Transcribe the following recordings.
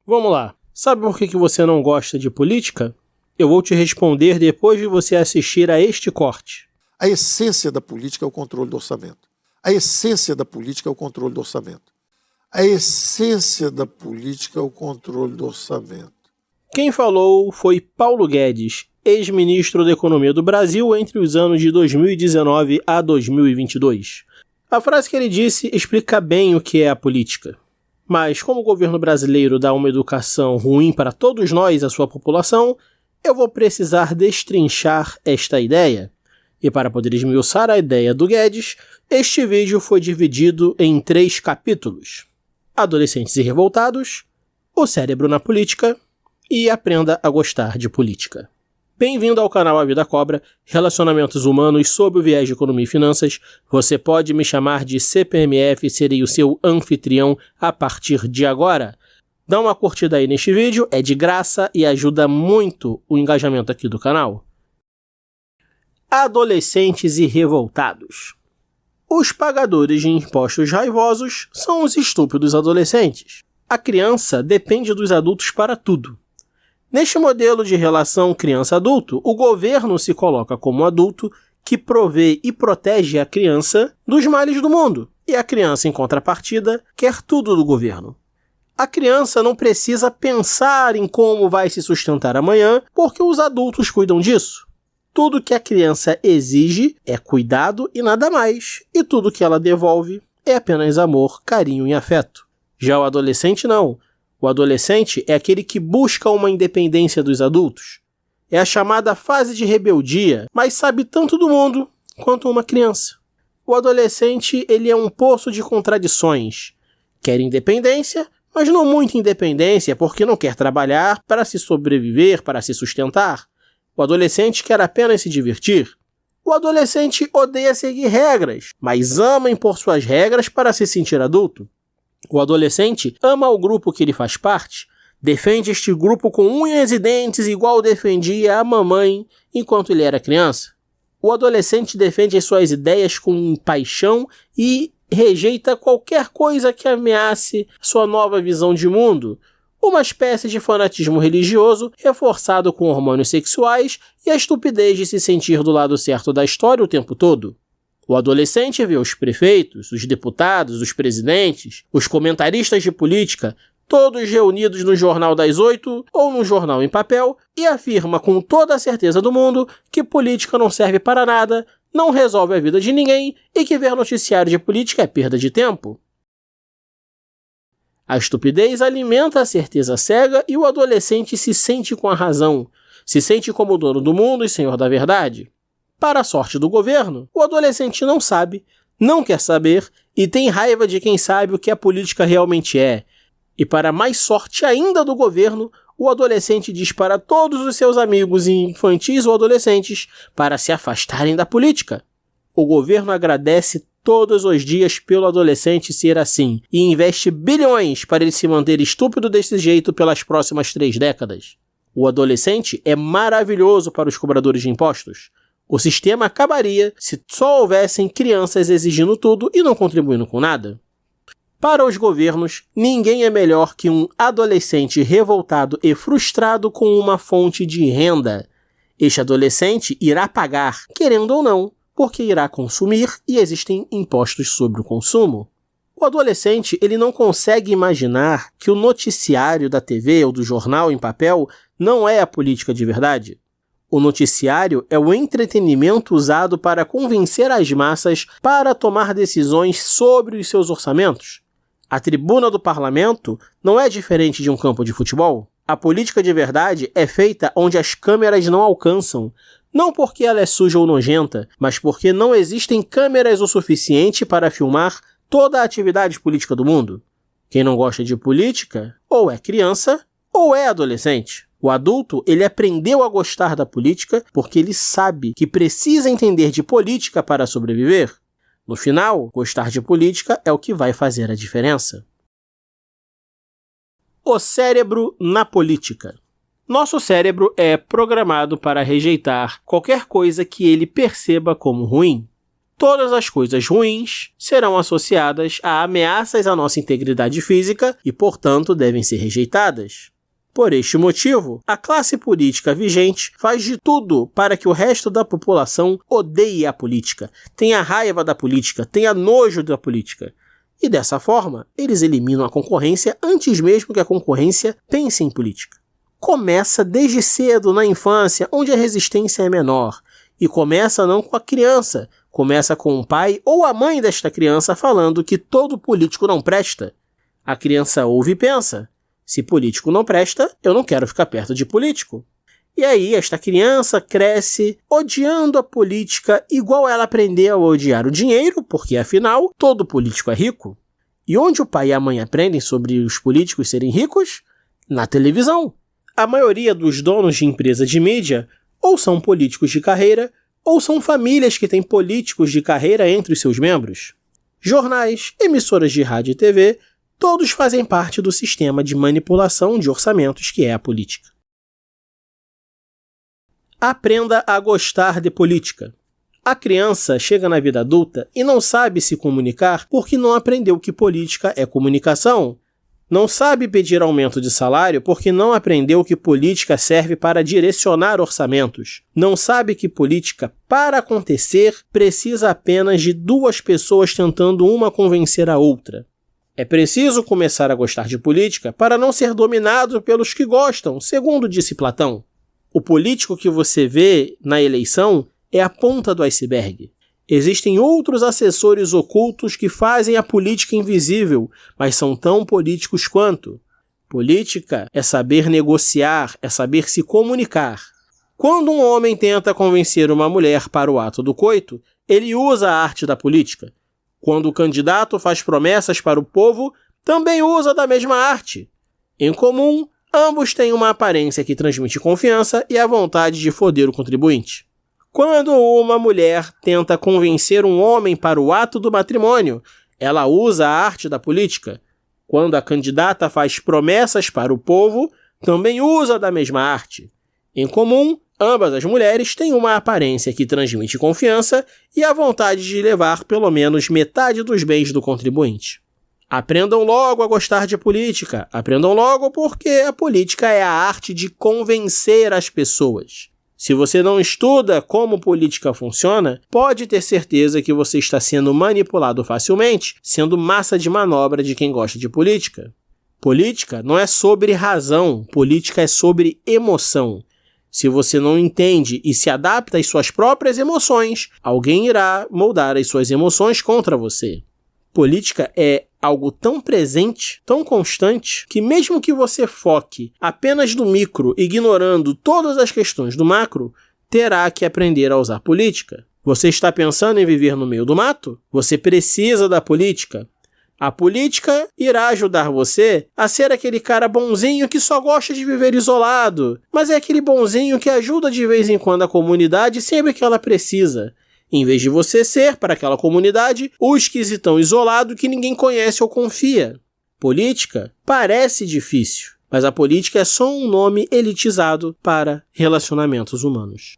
Vamos lá. Sabe por que você não gosta de política? Eu vou te responder depois de você assistir a este corte. A essência da política é o controle do orçamento. A essência da política é o controle do orçamento. A essência da política é o controle do orçamento. Quem falou foi Paulo Guedes, ex-ministro da Economia do Brasil entre os anos de 2019 a 2022. A frase que ele disse explica bem o que é a política. Mas como o governo brasileiro dá uma educação ruim para todos nós, a sua população, eu vou precisar destrinchar esta ideia. E para poder esmiuçar a ideia do Guedes, este vídeo foi dividido em 3 capítulos. Adolescentes e revoltados, o cérebro na política e aprenda a gostar de política. Bem-vindo ao canal A Vida Cobra, relacionamentos humanos sob o viés de economia e finanças. Você pode me chamar de CPMF, serei o seu anfitrião a partir de agora. Dá uma curtida aí neste vídeo, é de graça e ajuda muito o engajamento aqui do canal. Adolescentes e revoltados. Os pagadores de impostos raivosos são os estúpidos adolescentes. A criança depende dos adultos para tudo. Neste modelo de relação criança-adulto, o governo se coloca como adulto que provê e protege a criança dos males do mundo, e a criança, em contrapartida, quer tudo do governo. A criança não precisa pensar em como vai se sustentar amanhã, porque os adultos cuidam disso. Tudo que a criança exige é cuidado e nada mais, e tudo que ela devolve é apenas amor, carinho e afeto. Já o adolescente não. O adolescente é aquele que busca uma independência dos adultos. É a chamada fase de rebeldia, mas sabe tanto do mundo quanto uma criança. O adolescente ele é um poço de contradições. Quer independência, mas não muita independência porque não quer trabalhar para se sobreviver, para se sustentar. O adolescente quer apenas se divertir. O adolescente odeia seguir regras, mas ama impor suas regras para se sentir adulto. O adolescente ama o grupo que ele faz parte, defende este grupo com unhas e dentes igual defendia a mamãe enquanto ele era criança. O adolescente defende as suas ideias com paixão e rejeita qualquer coisa que ameace sua nova visão de mundo, uma espécie de fanatismo religioso reforçado com hormônios sexuais e a estupidez de se sentir do lado certo da história o tempo todo. O adolescente vê os prefeitos, os deputados, os presidentes, os comentaristas de política, todos reunidos no Jornal das 8 ou no jornal em papel e afirma com toda a certeza do mundo que política não serve para nada, não resolve a vida de ninguém e que ver noticiário de política é perda de tempo. A estupidez alimenta a certeza cega e o adolescente se sente com a razão, se sente como dono do mundo e senhor da verdade. Para a sorte do governo, o adolescente não sabe, não quer saber e tem raiva de quem sabe o que a política realmente é. E para mais sorte ainda do governo, o adolescente diz para todos os seus amigos infantis ou adolescentes para se afastarem da política. O governo agradece todos os dias pelo adolescente ser assim e investe bilhões para ele se manter estúpido desse jeito pelas próximas 3 décadas. O adolescente é maravilhoso para os cobradores de impostos. O sistema acabaria se só houvessem crianças exigindo tudo e não contribuindo com nada. Para os governos, ninguém é melhor que um adolescente revoltado e frustrado com uma fonte de renda. Este adolescente irá pagar, querendo ou não, porque irá consumir e existem impostos sobre o consumo. O adolescente ele não consegue imaginar que o noticiário da TV ou do jornal em papel não é a política de verdade. O noticiário é o entretenimento usado para convencer as massas para tomar decisões sobre os seus orçamentos. A tribuna do parlamento não é diferente de um campo de futebol. A política de verdade é feita onde as câmeras não alcançam, não porque ela é suja ou nojenta, mas porque não existem câmeras o suficiente para filmar toda a atividade política do mundo. Quem não gosta de política, ou é criança, ou é adolescente. O adulto, ele aprendeu a gostar da política porque ele sabe que precisa entender de política para sobreviver. No final, gostar de política é o que vai fazer a diferença. O cérebro na política. Nosso cérebro é programado para rejeitar qualquer coisa que ele perceba como ruim. todas as coisas ruins serão associadas a ameaças à nossa integridade física e, portanto, devem ser rejeitadas. Por este motivo, a classe política vigente faz de tudo para que o resto da população odeie a política, tenha raiva da política, tenha nojo da política. E dessa forma, eles eliminam a concorrência antes mesmo que a concorrência pense em política. Começa desde cedo, na infância, onde a resistência é menor. E começa não com a criança, começa com o pai ou a mãe desta criança falando que todo político não presta. A criança ouve e pensa: se político não presta, eu não quero ficar perto de político. E aí esta criança cresce odiando a política igual ela aprendeu a odiar o dinheiro, porque afinal todo político é rico. E onde o pai e a mãe aprendem sobre os políticos serem ricos? Na televisão. A maioria dos donos de empresa de mídia ou são políticos de carreira, ou são famílias que têm políticos de carreira entre os seus membros. Jornais, emissoras de rádio e TV, todos fazem parte do sistema de manipulação de orçamentos que é a política. Aprenda a gostar de política. A criança chega na vida adulta e não sabe se comunicar porque não aprendeu que política é comunicação. Não sabe pedir aumento de salário porque não aprendeu que política serve para direcionar orçamentos. Não sabe que política, para acontecer, precisa apenas de duas pessoas tentando uma convencer a outra. É preciso começar a gostar de política para não ser dominado pelos que gostam, segundo disse Platão. O político que você vê na eleição é a ponta do iceberg. Existem outros assessores ocultos que fazem a política invisível, mas são tão políticos quanto. Política é saber negociar, é saber se comunicar. Quando um homem tenta convencer uma mulher para o ato do coito, ele usa a arte da política. Quando o candidato faz promessas para o povo, também usa da mesma arte. Em comum, ambos têm uma aparência que transmite confiança e a vontade de foder o contribuinte. Quando uma mulher tenta convencer um homem para o ato do matrimônio, ela usa a arte da política. Quando a candidata faz promessas para o povo, também usa da mesma arte. Em comum, ambas as mulheres têm uma aparência que transmite confiança e a vontade de levar pelo menos metade dos bens do contribuinte. Aprendam logo a gostar de política. Aprendam logo porque a política é a arte de convencer as pessoas. Se você não estuda como política funciona, pode ter certeza que você está sendo manipulado facilmente, sendo massa de manobra de quem gosta de política. Política não é sobre razão, política é sobre emoção. Se você não entende e se adapta às suas próprias emoções, alguém irá moldar as suas emoções contra você. Política é algo tão presente, tão constante, que mesmo que você foque apenas no micro, ignorando todas as questões do macro, terá que aprender a usar política. Você está pensando em viver no meio do mato? Você precisa da política. A política irá ajudar você a ser aquele cara bonzinho que só gosta de viver isolado, mas é aquele bonzinho que ajuda de vez em quando a comunidade sempre que ela precisa. Em vez de você ser, para aquela comunidade, o esquisitão isolado que ninguém conhece ou confia. Política parece difícil, mas a política é só um nome elitizado para relacionamentos humanos.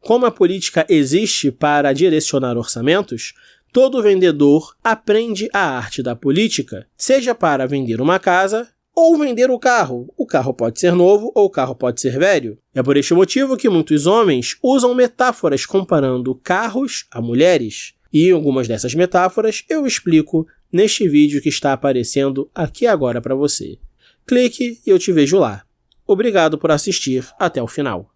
Como a política existe para direcionar orçamentos, todo vendedor aprende a arte da política, seja para vender uma casa ou vender o carro. O carro pode ser novo ou o carro pode ser velho. É por este motivo que muitos homens usam metáforas comparando carros a mulheres. E algumas dessas metáforas eu explico neste vídeo que está aparecendo aqui agora para você. Clique e eu te vejo lá. Obrigado por assistir até o final.